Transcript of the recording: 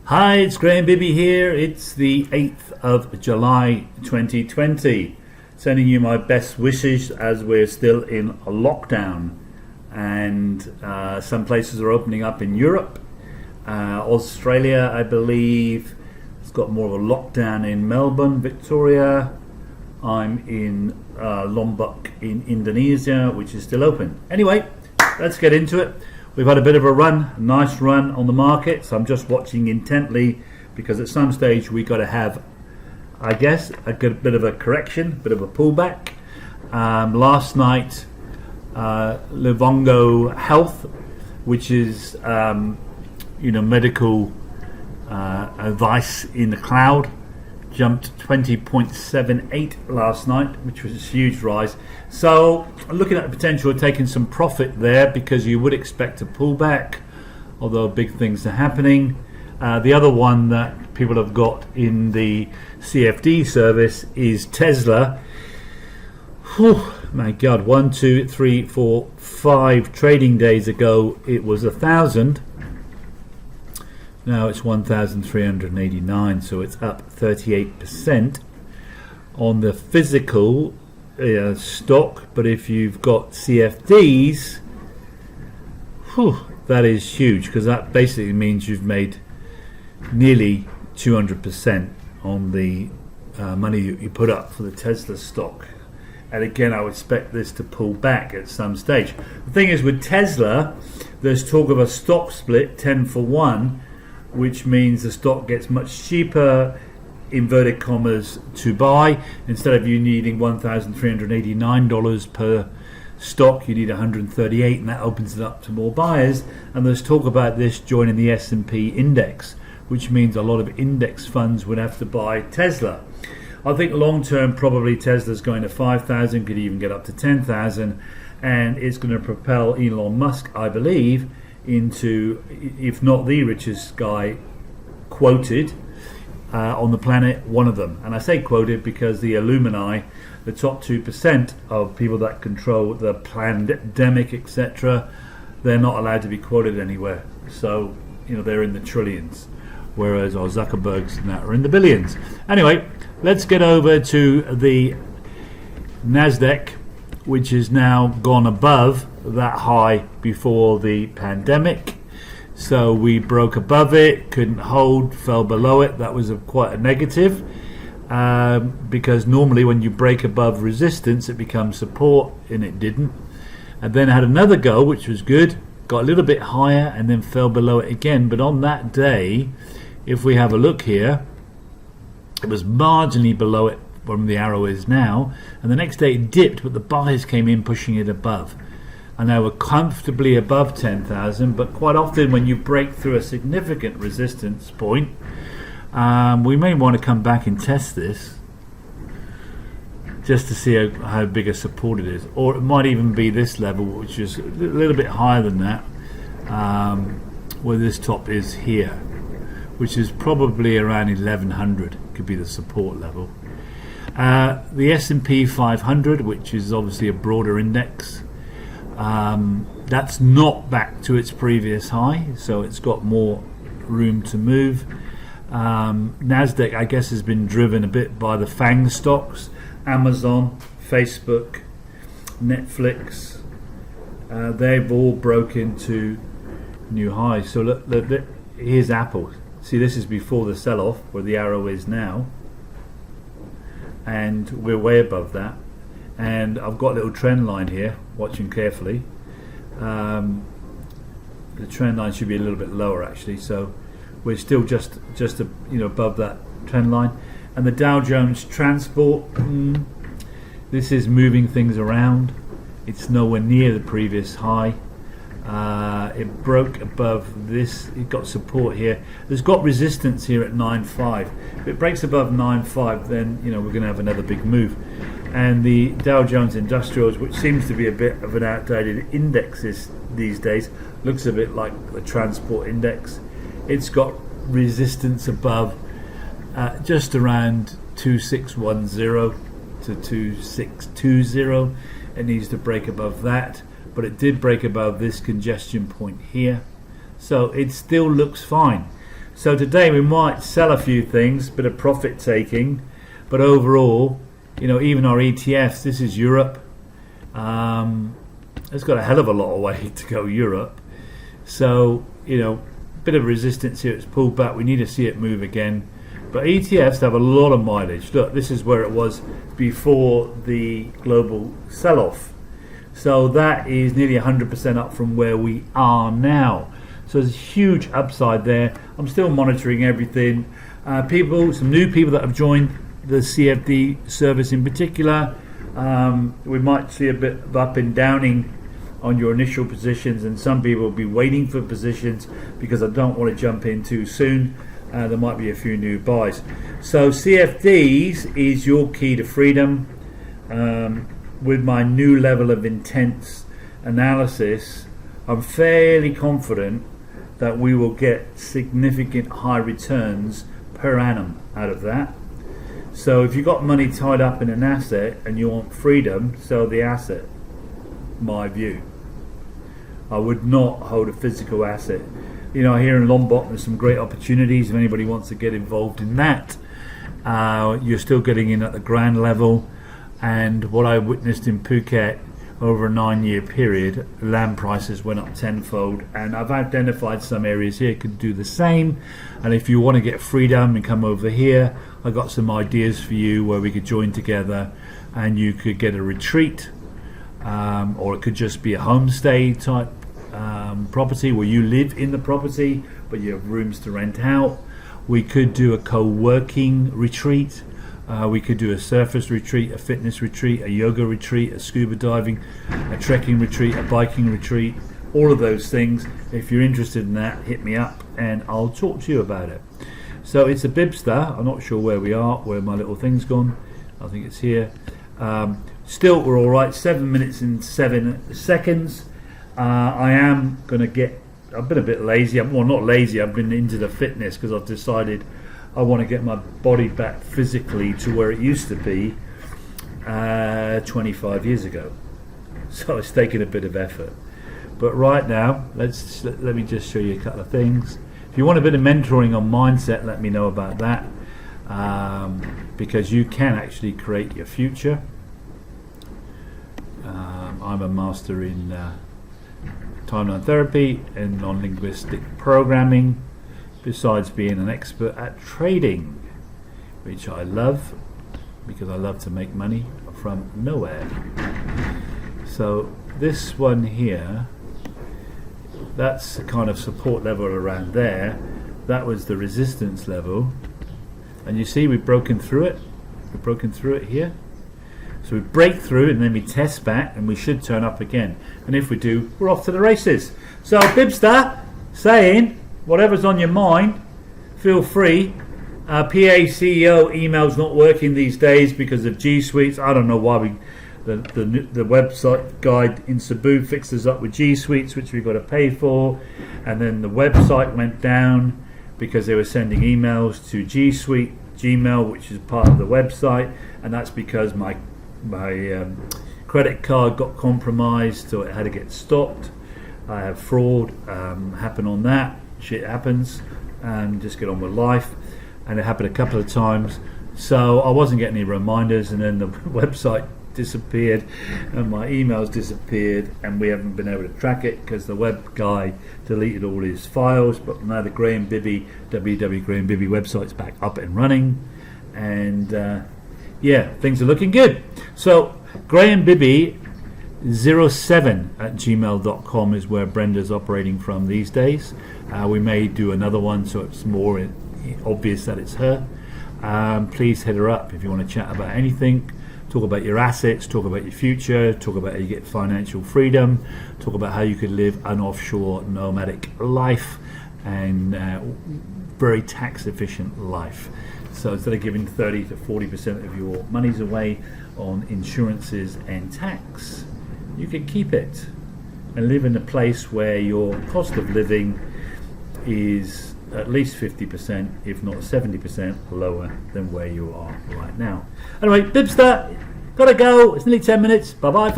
Hi, it's Graham Bibby here. It's the 8th of July 2020. Sending you my best wishes as we're still in a lockdown, and some places are opening up in Europe. Australia, I believe, has got more of a lockdown in Melbourne, Victoria. I'm in Lombok in Indonesia, which is still open. Anyway, let's get into it. We've had a bit of a nice run on the market, so I'm just watching intently because at some stage we got to have, I guess, a good bit of a correction, a bit of a pullback. Last night, Livongo Health, which is medical advice in the cloud, jumped 20.78 last night, which was a huge rise. So looking at the potential of taking some profit there, because you would expect a pullback, although big things are happening. The other one that people have got in the CFD service is Tesla. Whew, my God, 1, 2, 3, 4, 5 trading days ago it was 1,000. Now it's 1,389, so it's up 38% on the physical stock. But if you've got CFDs, that is huge, because that basically means you've made nearly 200% on the money you put up for the Tesla stock. And again, I would expect this to pull back at some stage. The thing is, with Tesla, there's talk of a stock split 10 for 1, which means the stock gets much cheaper, inverted commas, to buy. Instead of you needing $1,389 per stock, you need $138, and that opens it up to more buyers. And there's talk about this joining the S&P index, which means a lot of index funds would have to buy Tesla. I think long term, probably Tesla's going to 5,000, could even get up to 10,000, and it's going to propel Elon Musk, I believe, into, if not the richest guy quoted on the planet, one of them. And I say quoted because the Illuminati, the top 2% of people that control the pandemic, etc., they're not allowed to be quoted anywhere. So, they're in the trillions, whereas our Zuckerbergs and that are in the billions. Anyway, let's get over to the Nasdaq, which has now gone above that high before the pandemic. So we broke above it, couldn't hold, fell below it. That was quite a negative, because normally when you break above resistance it becomes support, and it didn't. And then had another go, which was good, got a little bit higher and then fell below it again. But on that day, if we have a look here, it was marginally below it from the arrow is now, and the next day it dipped, but the buyers came in pushing it above, and now we're comfortably above 10,000. But quite often when you break through a significant resistance point, we may want to come back and test this just to see how big a support it is, or it might even be this level, which is a little bit higher than that, where this top is here, which is probably around 1100, could be the support level. The S&P 500, which is obviously a broader index, that's not back to its previous high, so it's got more room to move. Nasdaq, I guess, has been driven a bit by the FANG stocks: Amazon, Facebook, Netflix. They've all broken to new highs. So look, here's Apple. See, this is before the sell-off, where the arrow is now, and we're way above that. And I've got a little trend line here, watching carefully. The trend line should be a little bit lower, actually, so we're still just above that trend line. And the Dow Jones Transport, this is moving things around. It's nowhere near the previous high. It broke above this. It got support here. There's got resistance here at 9.5. If it breaks above 9.5, then we're going to have another big move. And the Dow Jones Industrials, which seems to be a bit of an outdated index these days, looks a bit like the transport index. It's got resistance above just around 2610 to 2620. It needs to break above that, but it did break above this congestion point here, so it still looks fine. So today we might sell a few things, bit of profit taking, but overall, even our ETFs, this is Europe. It's got a hell of a lot of way to go, Europe. So, bit of resistance here. It's pulled back. We need to see it move again. But ETFs have a lot of mileage. Look, this is where it was before the global sell-off. So that is nearly 100% up from where we are now. So there's a huge upside there. I'm still monitoring everything. Some new people that have joined the CFD service in particular. We might see a bit of up and downing on your initial positions, and some people will be waiting for positions because I don't want to jump in too soon. There might be a few new buys. So CFDs is your key to freedom. With my new level of intense analysis, I'm fairly confident that we will get significant high returns per annum out of that. So if you've got money tied up in an asset and you want freedom, sell the asset. My view. I would not hold a physical asset. Here in Lombok there's some great opportunities if anybody wants to get involved in that. You're still getting in at the grand level, and what I witnessed in Phuket over a 9-year period, land prices went up tenfold, and I've identified some areas here could do the same. And if you want to get freedom and come over here, I got some ideas for you where we could join together and you could get a retreat, or it could just be a homestay type property where you live in the property but you have rooms to rent out. We could do a co-working retreat. We could do a surface retreat, a fitness retreat, a yoga retreat, a scuba diving, a trekking retreat, a biking retreat, all of those things. If you're interested in that, hit me up and I'll talk to you about it. So it's a Bibster. I'm not sure where we are, where my little thing's gone. I think it's here. Still, we're all right. 7 minutes and 7 seconds. I am going to get... I've been a bit lazy. Well, not lazy. I've been into the fitness because I've decided I want to get my body back physically to where it used to be 25 years ago. So it's taken a bit of effort. But right now, let me just show you a couple of things. If you want a bit of mentoring on mindset, let me know about that. Because you can actually create your future. I'm a master in timeline therapy and non-linguistic programming, besides being an expert at trading, which I love because I love to make money from nowhere. So this one here, that's the kind of support level around there. That was the resistance level, and you see we've broken through it. We've broken through it here. So we break through and then we test back and we should turn up again. And if we do, we're off to the races. So Bibster saying, whatever's on your mind, feel free. PA CEO email's not working these days because of G Suites. I don't know why the website guide in Cebu fixed us up with G Suites, which we've got to pay for. And then the website went down because they were sending emails to G Suite Gmail, which is part of the website. And that's because my credit card got compromised, so it had to get stopped. I have fraud happen on that. Shit happens, and just get on with life. And it happened a couple of times, so I wasn't getting any reminders, and then the website disappeared and my emails disappeared, and we haven't been able to track it because the web guy deleted all his files. But now the Graham Bibby www.Graham Bibby website's back up and running, and yeah, things are looking good. So Graham Bibby 07@gmail.com is where Brenda's operating from these days. We may do another one so it's more obvious that it's her. Please hit her up if you want to chat about anything. Talk about your assets, talk about your future, talk about how you get financial freedom, talk about how you could live an offshore nomadic life and very tax efficient life. So instead of giving 30 to 40% of your monies away on insurances and tax, you can keep it and live in a place where your cost of living is at least 50%, if not 70% lower than where you are right now. Anyway, Bibster, gotta go. It's nearly 10 minutes. Bye bye.